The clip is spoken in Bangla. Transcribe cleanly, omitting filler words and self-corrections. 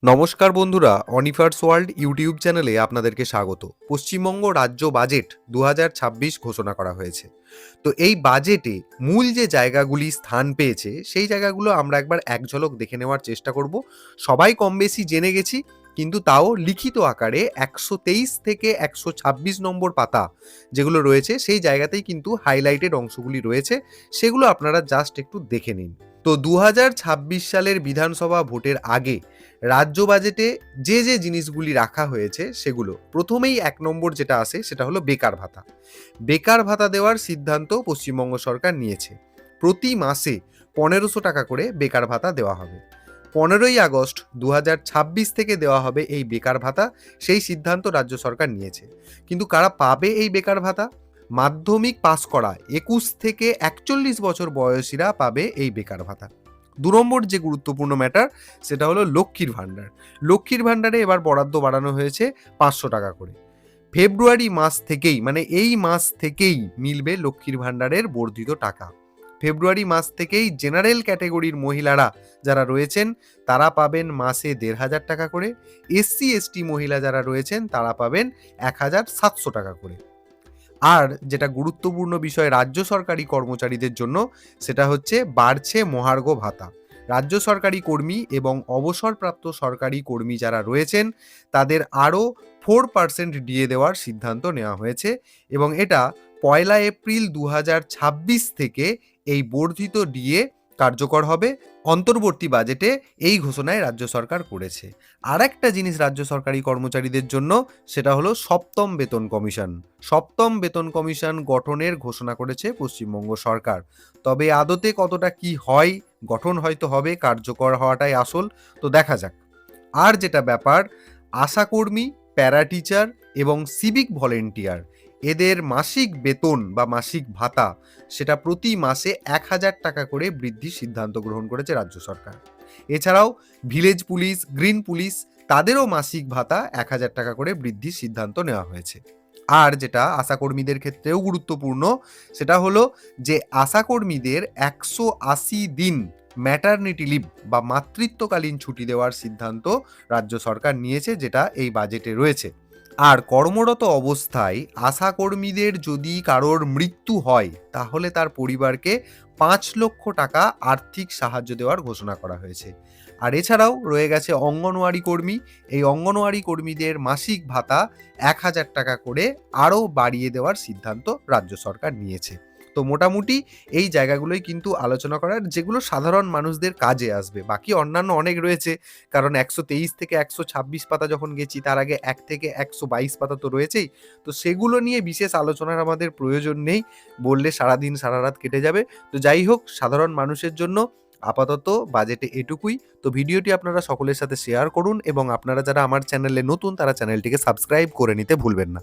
নমস্কার বন্ধুরা, অনিফার্স ওয়ার্ল্ড ইউটিউব চ্যানেলে আপনাদেরকে স্বাগত। পশ্চিমবঙ্গ রাজ্য বাজেট ২০২৬ ঘোষণা করা হয়েছে। তো এই বাজেটে মূল যে জায়গাগুলি স্থান পেয়েছে সেই জায়গাগুলো আমরা একবার এক ঝলক দেখে নেওয়ার চেষ্টা করব। সবাই কম বেশি জেনে গেছি, কিন্তু তাও লিখিত আকারে ১২৩ থেকে ১২৬ নম্বর পাতা যেগুলো রয়েছে সেই জায়গাতেই কিন্তু হাইলাইটেড অংশগুলি রয়েছে, সেগুলো আপনারা জাস্ট একটু দেখে নিন। তো ২০২৬ সালের বিধানসভা ভোটের আগে রাজ্য বাজেটে যে জিনিসগুলি রাখা হয়েছে সেগুলো প্রথমেই ১ নম্বর যেটা আসে সেটা হলো বেকার ভাতা। বেকার ভাতা দেওয়ার সিদ্ধান্ত পশ্চিমবঙ্গ সরকার নিয়েছে। প্রতি মাসে ১৫০০ টাকা করে বেকার ভাতা দেওয়া হবে। ১৫ই আগস্ট ২০২৬ থেকে দেওয়া হবে এই বেকার ভাতা, সেই সিদ্ধান্ত রাজ্য সরকার নিয়েছে। কিন্তু কারা পাবে এই বেকার ভাতা? মাধ্যমিক পাস করা ২১ থেকে ৪১ বছর বয়সীরা পাবে এই বেকার ভাতা। ২ নম্বর যে গুরুত্বপূর্ণ ম্যাটার সেটা হলো লক্ষ্মীর ভাণ্ডার। লক্ষ্মীর ভাণ্ডারে এবার বরাদ্দ বাড়ানো হয়েছে ৫০০ টাকা করে। ফেব্রুয়ারি মাস থেকেই, মানে এই মাস থেকেই মিলবে লক্ষ্মীর ভাণ্ডারের বর্ধিত টাকা। ফেব্রুয়ারি মাস থেকেই জেনারেল ক্যাটেগরির মহিলারা যারা রয়েছেন তারা পাবেন মাসে ১৫০০ টাকা করে। এসসি এসটি মহিলা যারা রয়েছেন তারা পাবেন ১৭০০ টাকা করে। আর যেটা গুরুত্বপূর্ণ বিষয় রাজ্য সরকারি কর্মচারীদের জন্য, সেটা হচ্ছে বাড়ছে মহার্ঘ ভাতা। রাজ্য সরকারি কর্মী এবং অবসরপ্রাপ্ত সরকারি কর্মী যারা রয়েছেন তাদের আরও 4% ডিএ দেওয়ার সিদ্ধান্ত নেওয়া হয়েছে, এবং এটা ১লা এপ্রিল ২০২৬ থেকে এই বর্ধিত ডিএ কার্যকর হবে। অন্তর্বর্তী বাজেটে এই ঘোষণায় রাজ্য সরকার করেছে। আর একটা জিনিস রাজ্য সরকারি কর্মচারীদের জন্য, সেটা হলো সপ্তম বেতন কমিশন। সপ্তম বেতন কমিশন গঠনের ঘোষণা করেছে পশ্চিমবঙ্গ সরকার। তবে আদতে কতটা কি হয়, গঠন হয়তো হবে, কার্যকর হওয়াটাই আসল। তো দেখা যাক। আর যেটা ব্যাপার, আশাকর্মী, প্যারা টিচার এবং সিভিক ভলেন্টিয়ার এদের মাসিক বেতন বা মাসিক ভাতা সেটা প্রতি মাসে ১০০০ টাকা করে বৃদ্ধির সিদ্ধান্ত গ্রহণ করেছে রাজ্য সরকার। এছাড়াও ভিলেজ পুলিশ, গ্রিন পুলিশ তাদেরও মাসিক ভাতা ১০০০ টাকা করে বৃদ্ধির সিদ্ধান্ত নেওয়া হয়েছে। আর যেটা আশাকর্মীদের ক্ষেত্রেও গুরুত্বপূর্ণ, সেটা হলো যে আশাকর্মীদের ১৮০ দিন ম্যাটারনিটি লিভ বা মাতৃত্বকালীন ছুটি দেওয়ার সিদ্ধান্ত রাজ্য সরকার নিয়েছে, যেটা এই বাজেটে রয়েছে। আর কর্মরত অবস্থায় আশাকর্মীদের যদি কারোর মৃত্যু হয় তাহলে তার পরিবারকে ৫ লক্ষ টাকা আর্থিক সাহায্য দেওয়ার ঘোষণা করা হয়েছে। আর এছাড়াও রয়ে গেছে অঙ্গনওয়াড়ি কর্মী। এই অঙ্গনওয়াড়ি কর্মীদের মাসিক ভাতা ১০০০ টাকা করে আরও বাড়িয়ে দেওয়ার সিদ্ধান্ত রাজ্য সরকার নিয়েছে। তো মোটামুটি এই জায়গাগুলোই কিন্তু আলোচনা করার, যেগুলো সাধারণ মানুষদের কাজে আসবে। বাকি অন্যান্য অনেক রয়েছে, কারণ ১২৩ থেকে ১২৬ পাতা যখন গেছি তার আগে ১ থেকে ১২২ পাতা তো রয়েছেই। তো সেগুলো নিয়ে বিশেষ আলোচনার আমাদের প্রয়োজন নেই, বললে সারাদিন সারারাত কেটে যাবে। তো যাই হোক, সাধারণ মানুষের জন্য আপাতত বাজেটে এটুকুই। তো ভিডিওটি আপনারা সকলের সাথে শেয়ার করুন, এবং আপনারা যারা আমার চ্যানেলে নতুন তারা চ্যানেলটিকে সাবস্ক্রাইব করে নিতে ভুলবেন না।